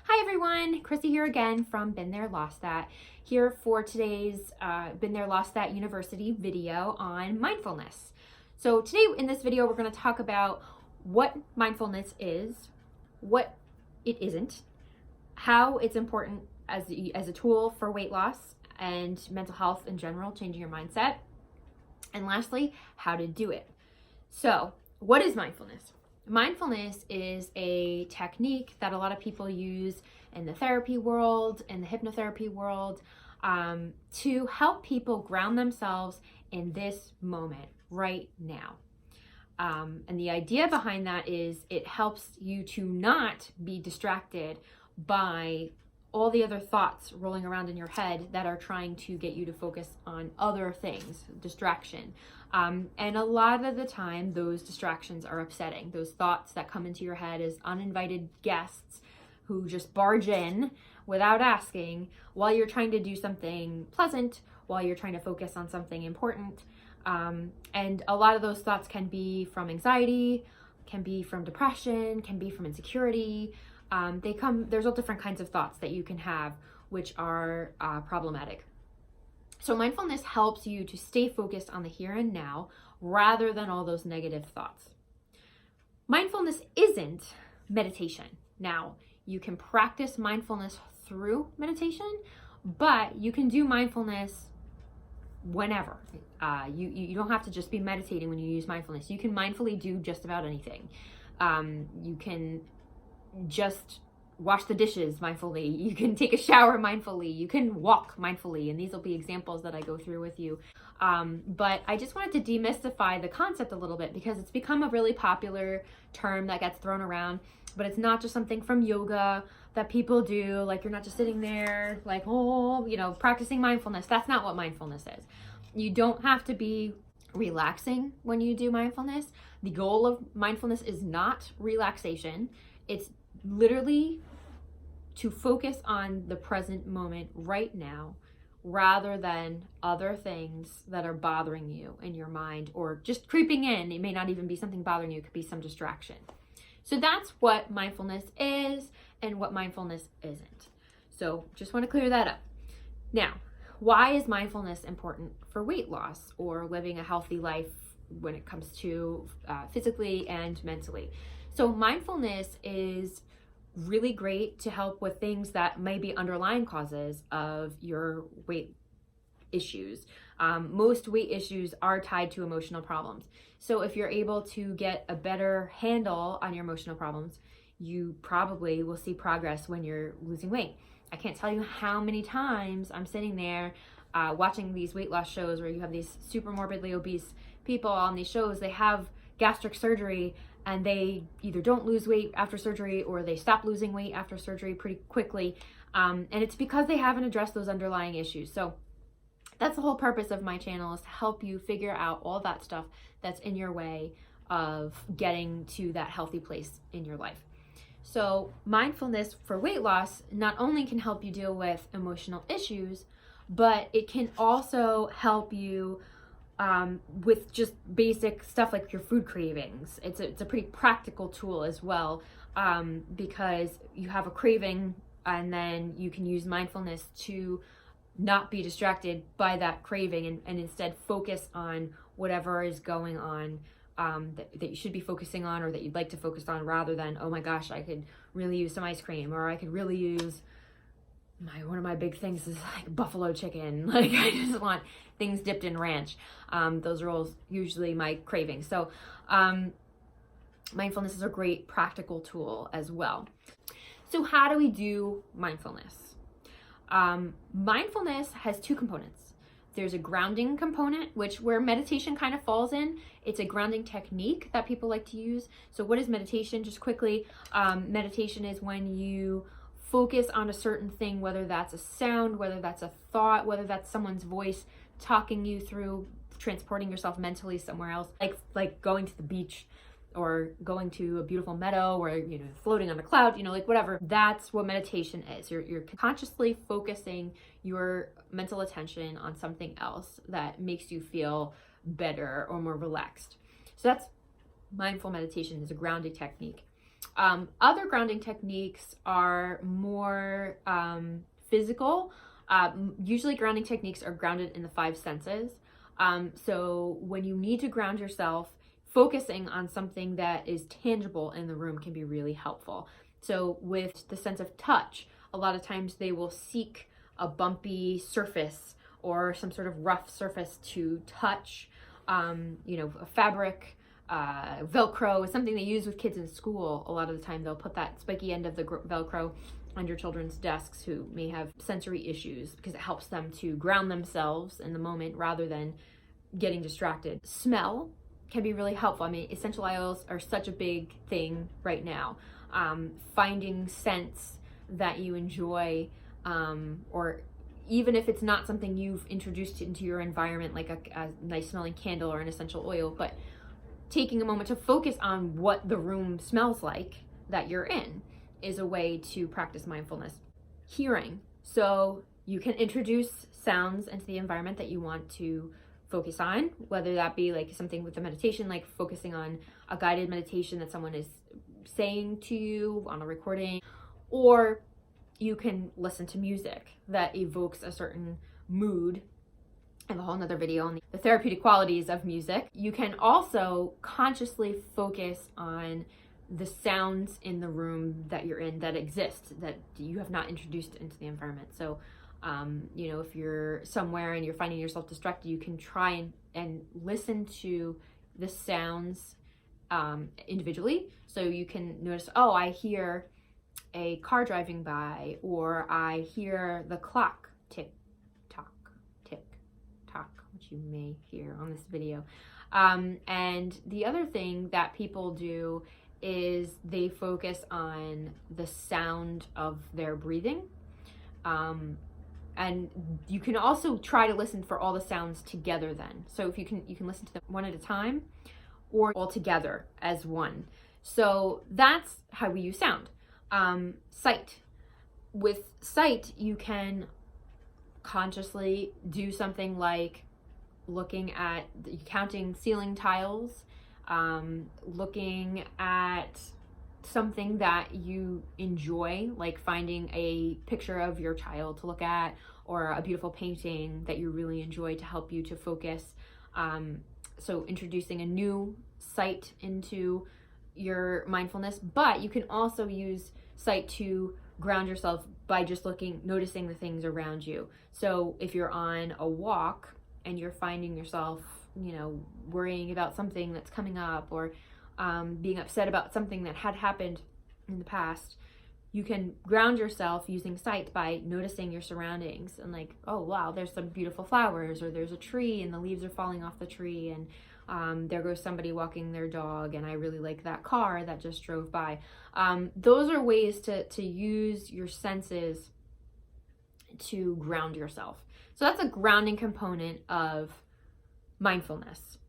Hi everyone, Chrissy here again from Been There, Lost That, here for today's Been There, Lost That University video on mindfulness. So today in this video, we're going to talk about what mindfulness is, what it isn't, how it's important as a tool for weight loss and mental health in general, changing your mindset, and lastly, how to do it. So what is mindfulness? Mindfulness is a technique that a lot of people use in the therapy world, in the hypnotherapy world, to help people ground themselves in this moment right now. And the idea behind that is it helps you to not be distracted by all the other thoughts rolling around in your head that are trying to get you to focus on other things, distraction. And a lot of the time, those distractions are upsetting. Those thoughts that come into your head as uninvited guests who just barge in without asking while you're trying to do something pleasant, while you're trying to focus on something important. And a lot of those thoughts can be from anxiety, can be from depression, can be from insecurity. There's all different kinds of thoughts that you can have, which are problematic. So mindfulness helps you to stay focused on the here and now rather than all those negative thoughts. Mindfulness isn't meditation. Now, you can practice mindfulness through meditation, but you can do mindfulness whenever. You don't have to just be meditating when you use mindfulness. You can mindfully do just about anything. You can just wash the dishes mindfully. You can take a shower mindfully. You can walk mindfully. And these will be examples that I go through with you. But I just wanted to demystify the concept a little bit because it's become a really popular term that gets thrown around. But it's not just something from yoga that people do. Like, you're not just sitting there like, practicing mindfulness. That's not what mindfulness is. You don't have to be relaxing when you do mindfulness. The goal of mindfulness is not relaxation. It's literally to focus on the present moment right now rather than other things that are bothering you in your mind or just creeping in. It may not even be something bothering you. It could be some distraction. So that's what mindfulness is and what mindfulness isn't. So just want to clear that up. Now, why is mindfulness important for weight loss or living a healthy life when it comes to physically and mentally? So mindfulness is really great to help with things that may be underlying causes of your weight issues. Most weight issues are tied to emotional problems. So if you're able to get a better handle on your emotional problems, you probably will see progress when you're losing weight. I can't tell you how many times I'm sitting there watching these weight loss shows where you have these super morbidly obese people on these shows. They have gastric surgery and they either don't lose weight after surgery or they stop losing weight after surgery pretty quickly. And it's because they haven't addressed those underlying issues. So that's the whole purpose of my channel, is to help you figure out all that stuff that's in your way of getting to that healthy place in your life. So mindfulness for weight loss not only can help you deal with emotional issues, but it can also help you with just basic stuff like your food cravings. It's a pretty practical tool as well, because you have a craving and then you can use mindfulness to not be distracted by that craving and instead focus on whatever is going on that you should be focusing on or that you'd like to focus on, rather than, oh my gosh, I could really use some ice cream, or I could really use one of my big things is like buffalo chicken. Like, I just want things dipped in ranch. Those are usually my cravings. So mindfulness is a great practical tool as well. So how do we do mindfulness? Mindfulness has two components. There's a grounding component, where meditation kind of falls in. It's a grounding technique that people like to use. So what is meditation? Just quickly, meditation is when you focus on a certain thing, whether that's a sound, whether that's a thought, whether that's someone's voice talking you through transporting yourself mentally somewhere else, like going to the beach or going to a beautiful meadow or floating on a cloud, like whatever. That's what meditation is. You're consciously focusing your mental attention on something else that makes you feel better or more relaxed. So that's mindful meditation, is a grounding technique. Other grounding techniques are more physical. Usually grounding techniques are grounded in the five senses. So when you need to ground yourself, focusing on something that is tangible in the room can be really helpful. So with the sense of touch, a lot of times they will seek a bumpy surface or some sort of rough surface to touch, a fabric, Velcro is something they use with kids in school. A lot of the time they'll put that spiky end of the Velcro on your children's desks who may have sensory issues, because it helps them to ground themselves in the moment rather than getting distracted. Smell can be really helpful. I mean, essential oils are such a big thing right now. Finding scents that you enjoy, or even if it's not something you've introduced into your environment, like a nice smelling candle or an essential oil, but taking a moment to focus on what the room smells like that you're in is a way to practice mindfulness. Hearing. So you can introduce sounds into the environment that you want to focus on, whether that be like something with the meditation, like focusing on a guided meditation that someone is saying to you on a recording, or you can listen to music that evokes a certain mood. I have a whole nother video on the therapeutic qualities of music. You can also consciously focus on the sounds in the room that you're in that exist, that you have not introduced into the environment. So, if you're somewhere and you're finding yourself distracted, you can try and listen to the sounds individually. So you can notice, oh, I hear a car driving by, or I hear the clock tick tock, which you may hear on this video. And the other thing that people do is they focus on the sound of their breathing. And you can also try to listen for all the sounds together then. So if you can listen to them one at a time or all together as one. So that's how we use sound. Sight. With sight, you can consciously do something like counting ceiling tiles, looking at something that you enjoy, like finding a picture of your child to look at, or a beautiful painting that you really enjoy to help you to focus. So introducing a new sight into your mindfulness, but you can also use sight to ground yourself by just noticing the things around you. So if you're on a walk and you're finding yourself, worrying about something that's coming up, or being upset about something that had happened in the past, you can ground yourself using sight by noticing your surroundings and like, oh wow, there's some beautiful flowers, or there's a tree and the leaves are falling off the tree, and there goes somebody walking their dog, and I really like that car that just drove by. Those are ways to use your senses to ground yourself. So that's a grounding component of mindfulness.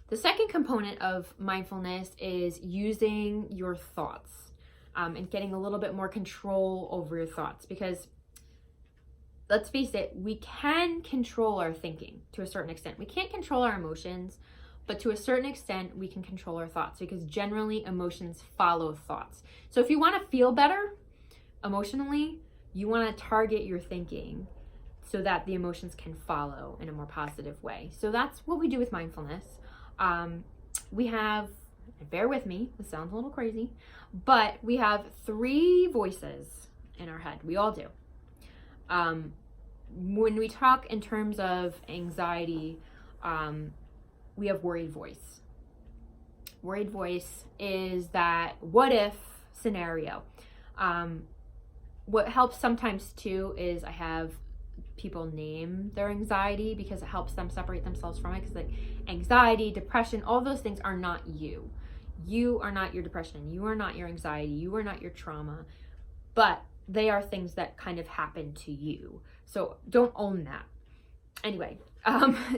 The second component of mindfulness is using your thoughts, and getting a little bit more control over your thoughts, because let's face it, we can control our thinking to a certain extent. We can't control our emotions, but to a certain extent, we can control our thoughts, because generally emotions follow thoughts. So if you want to feel better emotionally, you want to target your thinking so that the emotions can follow in a more positive way. So that's what we do with mindfulness. We have, bear with me, this sounds a little crazy, but we have 3 voices in our head. We all do. When we talk in terms of anxiety, we have worried voice. Worried voice is that what if scenario. What helps sometimes too is I have people name their anxiety, because it helps them separate themselves from it. Because like anxiety, depression, all those things are not you. You are not your depression. You are not your anxiety. You are not your trauma. But they are things that kind of happen to you. So don't own that. Anyway,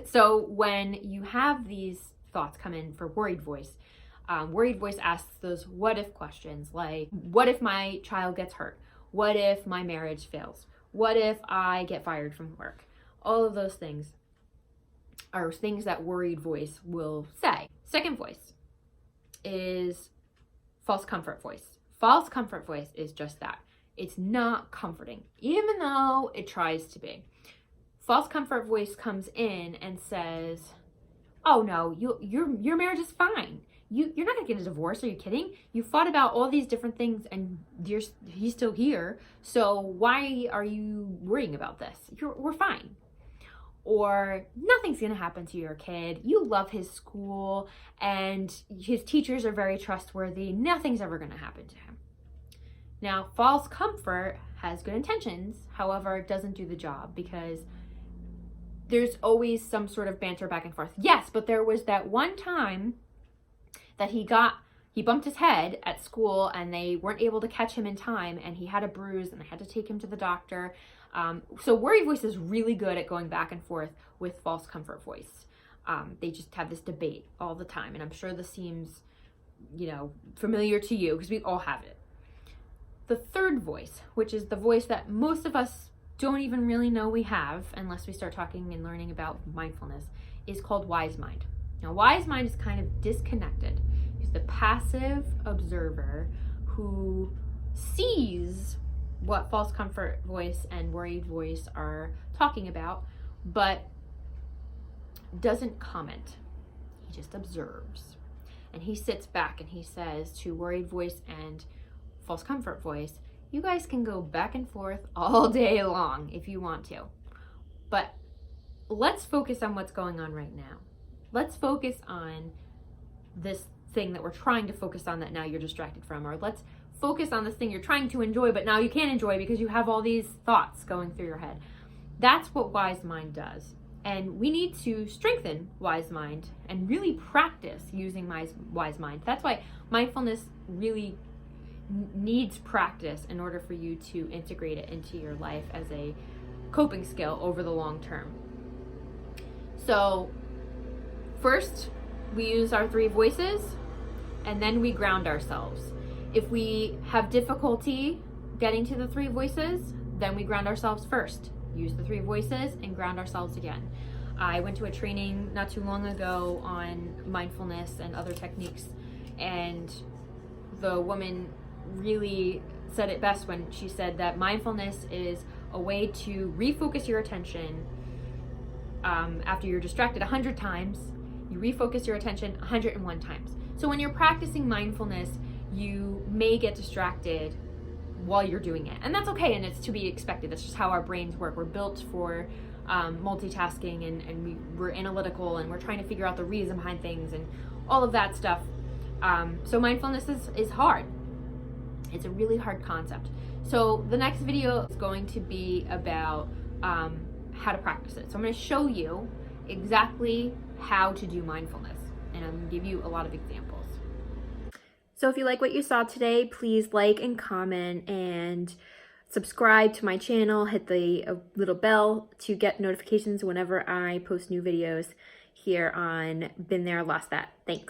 so when you have these thoughts come in for worried voice asks those what if questions, like what if my child gets hurt? What if my marriage fails? What if I get fired from work? All of those things are things that worried voice will say. Second voice is false comfort voice. False comfort voice is just that. It's not comforting, even though it tries to be. False comfort voice comes in and says, oh no, your marriage is fine. You're not gonna get a divorce. Are you kidding? You fought about all these different things and he's still here. So why are you worrying about this? We're fine. Or nothing's gonna happen to your kid. You love his school and his teachers are very trustworthy. Nothing's ever gonna happen to him. Now, false comfort has good intentions. However, it doesn't do the job because there's always some sort of banter back and forth. Yes, but there was that one time that he bumped his head at school and they weren't able to catch him in time and he had a bruise and they had to take him to the doctor. So worried voice is really good at going back and forth with false comfort voice. They just have this debate all the time. And I'm sure this seems, familiar to you because we all have it. The third voice, which is the voice that most of us don't even really know we have unless we start talking and learning about mindfulness, is called wise mind. Now, wise mind is kind of disconnected. It's the passive observer who sees what false comfort voice and worried voice are talking about, but doesn't comment. He just observes. And he sits back and he says to worried voice and false comfort voice, you guys can go back and forth all day long if you want to. But let's focus on what's going on right now. Let's focus on this thing that we're trying to focus on that now you're distracted from, or let's focus on this thing you're trying to enjoy but now you can't enjoy because you have all these thoughts going through your head. That's what wise mind does. And we need to strengthen wise mind and really practice using wise mind. That's why mindfulness really needs practice in order for you to integrate it into your life as a coping skill over the long term. So first, we use our three voices and then we ground ourselves. If we have difficulty getting to the three voices, then we ground ourselves first. Use the three voices and ground ourselves again. I went to a training not too long ago on mindfulness and other techniques, and the woman really said it best when she said that mindfulness is a way to refocus your attention. After you're distracted 100 times, you refocus your attention 101 times. So when you're practicing mindfulness, you may get distracted while you're doing it. And that's okay, and it's to be expected. That's just how our brains work. We're built for multitasking, and we're analytical, and we're trying to figure out the reason behind things and all of that stuff. So mindfulness is hard. It's a really hard concept. So the next video is going to be about how to practice it. So I'm going to show you exactly how to do mindfulness, and I'm going to give you a lot of examples. So if you like what you saw today, please like and comment and subscribe to my channel. Hit the little bell to get notifications whenever I post new videos here on Been There, Lost That. Thanks.